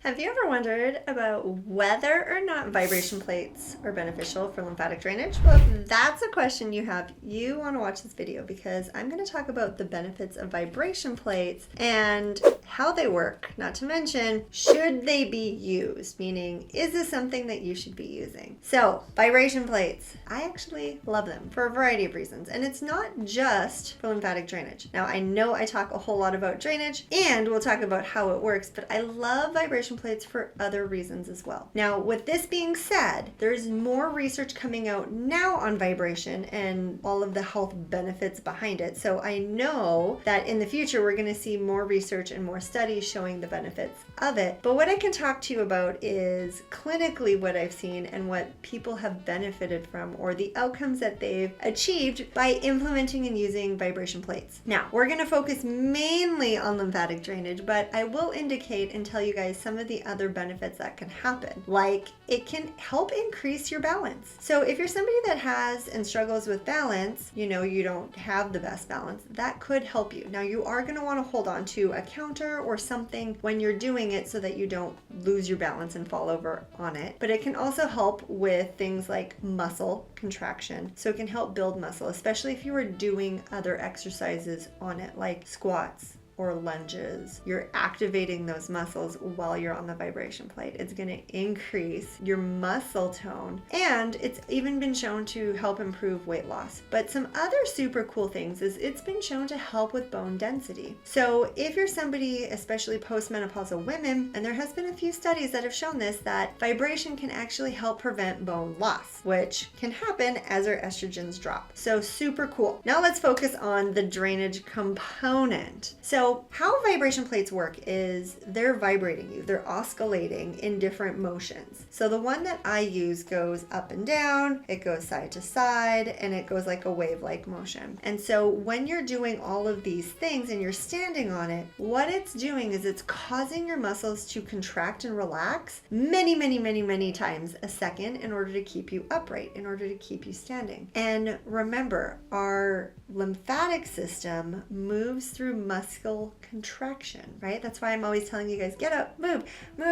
Have you ever wondered about whether or not vibration plates are beneficial for lymphatic drainage? Well, if that's a question you have, you want to watch this video because I'm going to talk about the benefits of vibration plates and how they work. Not to mention, should they be used? Meaning, is this something that you should be using? So, vibration plates, I actually love them for a variety of reasons. And it's not just for lymphatic drainage. Now, I know I talk a whole lot about drainage and we'll talk about how it works, but I love vibration plates for other reasons as well. Now, with this being said, there's more research coming out now on vibration and all of the health benefits behind it. So I know that in the future, we're going to see more research and more studies showing the benefits of it. But what I can talk to you about is clinically what I've seen and what people have benefited from, or the outcomes that they've achieved by implementing and using vibration plates. Now, we're going to focus mainly on lymphatic drainage, but I will indicate and tell you guys some of the other benefits that can happen. Like, it can help increase your balance. So if you're somebody that has and struggles with balance, you know you don't have the best balance, that could help you. Now, you are going to want to hold on to a counter or something when you're doing it so that you don't lose your balance and fall over on it. But it can also help with things like muscle contraction. So it can help build muscle, especially if you are doing other exercises on it, like squats or lunges. You're activating those muscles while you're on the vibration plate. It's going to increase your muscle tone, and it's even been shown to help improve weight loss. But some other super cool things is it's been shown to help with bone density. So if you're somebody, especially postmenopausal women, and there has been a few studies that have shown this, that vibration can actually help prevent bone loss, which can happen as our estrogens drop. So super cool. Now let's focus on the drainage component. So how vibration plates work is they're vibrating you. They're oscillating in different motions. So the one that I use goes up and down, it goes side to side, and it goes like a wave-like motion. And so when you're doing all of these things and you're standing on it, what it's doing is it's causing your muscles to contract and relax many times a second in order to keep you upright, in order to keep you standing. And remember, our lymphatic system moves through muscle contraction, right? That's why I'm always telling you guys, get up, move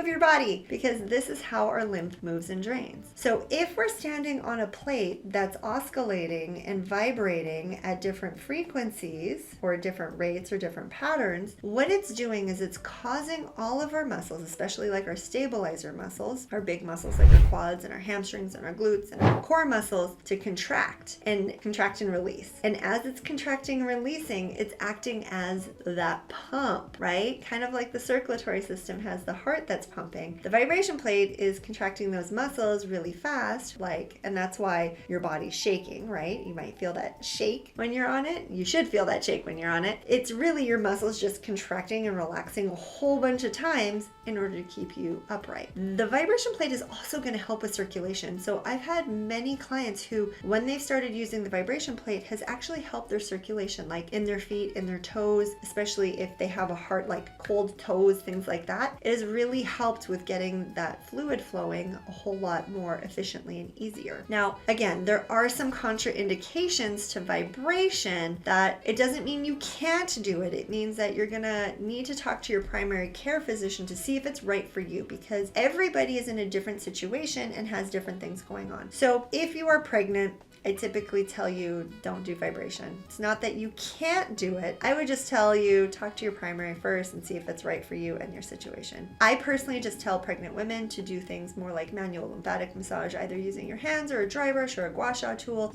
your body, because this is how our lymph moves and drains. So if we're standing on a plate that's oscillating and vibrating at different frequencies or different rates or different patterns, what it's doing is it's causing all of our muscles, especially like our stabilizer muscles, our big muscles like our quads and our hamstrings and our glutes and our core muscles, to contract and release. And as it's contracting and releasing, it's acting as that pump, right? Kind of like the circulatory system has the heart that's pumping. The vibration plate is contracting those muscles really fast, and that's why your body's shaking, right? You might feel that shake when you're on it. You should feel that shake when you're on it. It's really your muscles just contracting and relaxing a whole bunch of times in order to keep you upright. The vibration plate is also going to help with circulation. So I've had many clients who, when they've started using the vibration plate, has actually helped their circulation, like in their feet, in their toes, especially if they have a heart, like cold toes, things like that. It has really helped with getting that fluid flowing a whole lot more efficiently and easier. Now, again, there are some contraindications to vibration. That it doesn't mean you can't do it. It means that you're gonna need to talk to your primary care physician to see if it's right for you, because everybody is in a different situation and has different things going on. So if you are pregnant, I typically tell you, don't do vibration. It's not that you can't do it. I would just tell you, talk to your primary first and see if it's right for you and your situation. I personally just tell pregnant women to do things more like manual lymphatic massage, either using your hands or a dry brush or a gua sha tool,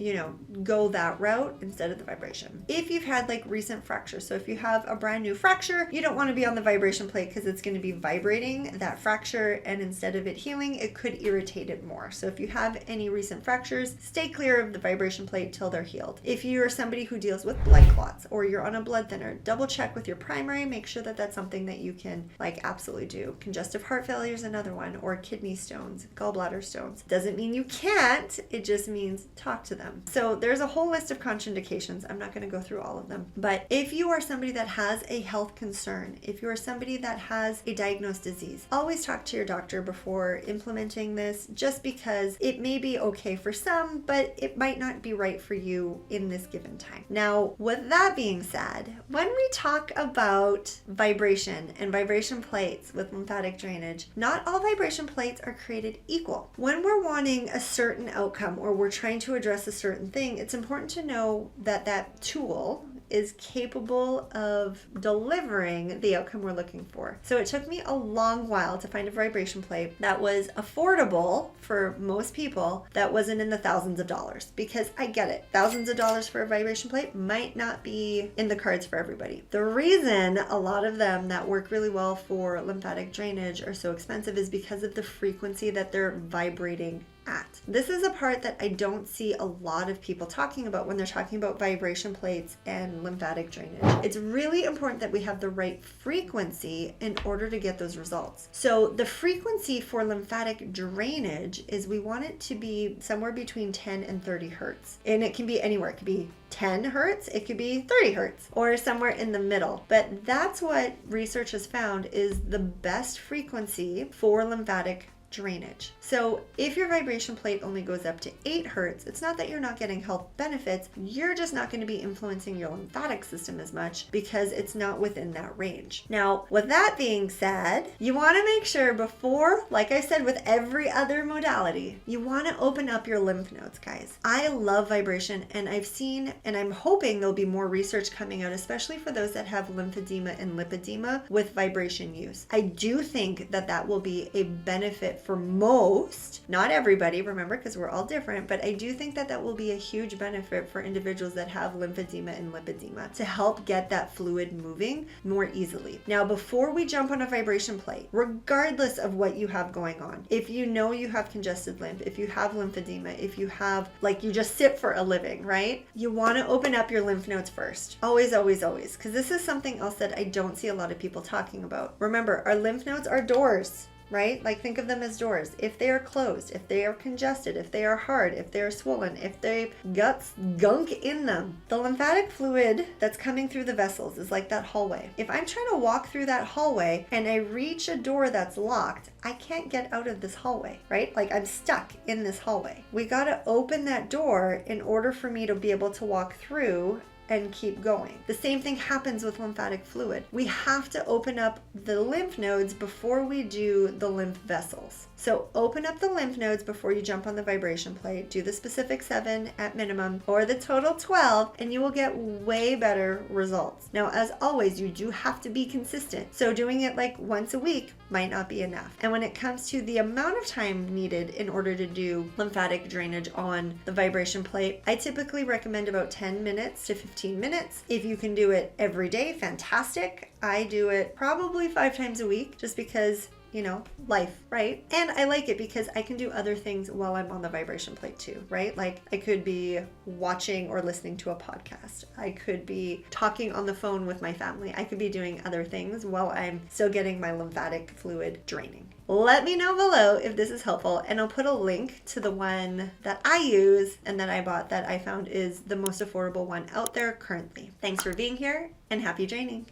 go that route instead of the vibration. If you've had like recent fractures, so if you have a brand new fracture, you don't want to be on the vibration plate because it's going to be vibrating that fracture, and instead of it healing, it could irritate it more. So if you have any recent fractures, stay clear of the vibration plate till they're healed. If you're somebody who deals with blood clots or you're on a blood thinner, double check with your primary, make sure that that's something that you can absolutely do. Congestive heart failure is another one, or kidney stones, gallbladder stones. Doesn't mean you can't, it just means talk to them. So there's a whole list of contraindications. I'm not going to go through all of them, but if you are somebody that has a health concern, if you are somebody that has a diagnosed disease, always talk to your doctor before implementing this, just because it may be okay for some, but it might might not be right for you in this given time. Now, with that being said, when we talk about vibration and vibration plates with lymphatic drainage, not all vibration plates are created equal. When we're wanting a certain outcome or we're trying to address a certain thing, it's important to know that that tool is capable of delivering the outcome we're looking for. So it took me a long while to find a vibration plate that was affordable for most people, that wasn't in the thousands of dollars, because I get it. Thousands of dollars for a vibration plate might not be in the cards for everybody. The reason a lot of them that work really well for lymphatic drainage are so expensive is because of the frequency that they're vibrating at. This is a part that I don't see a lot of people talking about when they're talking about vibration plates and lymphatic drainage. It's really important that we have the right frequency in order to get those results. So the frequency for lymphatic drainage is we want it to be somewhere between 10 and 30 hertz. And it can be anywhere. It could be 10 hertz, it could be 30 hertz, or somewhere in the middle. But that's what research has found is the best frequency for lymphatic drainage. So if your vibration plate only goes up to 8 hertz, it's not that you're not getting health benefits, you're just not going to be influencing your lymphatic system as much because it's not within that range. Now, with that being said, you want to make sure before, like I said with every other modality, you want to open up your lymph nodes, guys. I love vibration, and I've seen, and I'm hoping there'll be more research coming out, especially for those that have lymphedema and lipedema with vibration use. I do think that that will be a benefit for most, not everybody, remember, because we're all different, but I do think that that will be a huge benefit for individuals that have lymphedema and lipedema to help get that fluid moving more easily. Now, before we jump on a vibration plate, regardless of what you have going on, if you know you have congested lymph, if you have lymphedema, if you have, like, you just sit for a living, right? You want to open up your lymph nodes first. Always, always, always, because this is something else that I don't see a lot of people talking about. Remember, our lymph nodes are doors, right? Like, think of them as doors. If they are closed, if they are congested, if they are hard, if they are swollen, if they've got gunk in them, the lymphatic fluid that's coming through the vessels is like that hallway. If I'm trying to walk through that hallway and I reach a door that's locked, I can't get out of this hallway, right? Like, I'm stuck in this hallway. We got to open that door in order for me to be able to walk through and keep going. The same thing happens with lymphatic fluid. We have to open up the lymph nodes before we do the lymph vessels. So open up the lymph nodes before you jump on the vibration plate. Do the specific 7 at minimum or the total 12, and you will get way better results. Now, as always, you do have to be consistent. So doing it like once a week might not be enough. And when it comes to the amount of time needed in order to do lymphatic drainage on the vibration plate, I typically recommend about 10 minutes to 15 minutes. If you can do it every day, fantastic. I do it probably 5 times a week just because, you know, life, right? And I like it because I can do other things while I'm on the vibration plate too, right? Like, I could be watching or listening to a podcast. I could be talking on the phone with my family. I could be doing other things while I'm still getting my lymphatic fluid draining. Let me know below if this is helpful, and I'll put a link to the one that I use and that I bought that I found is the most affordable one out there currently. Thanks for being here, and happy draining.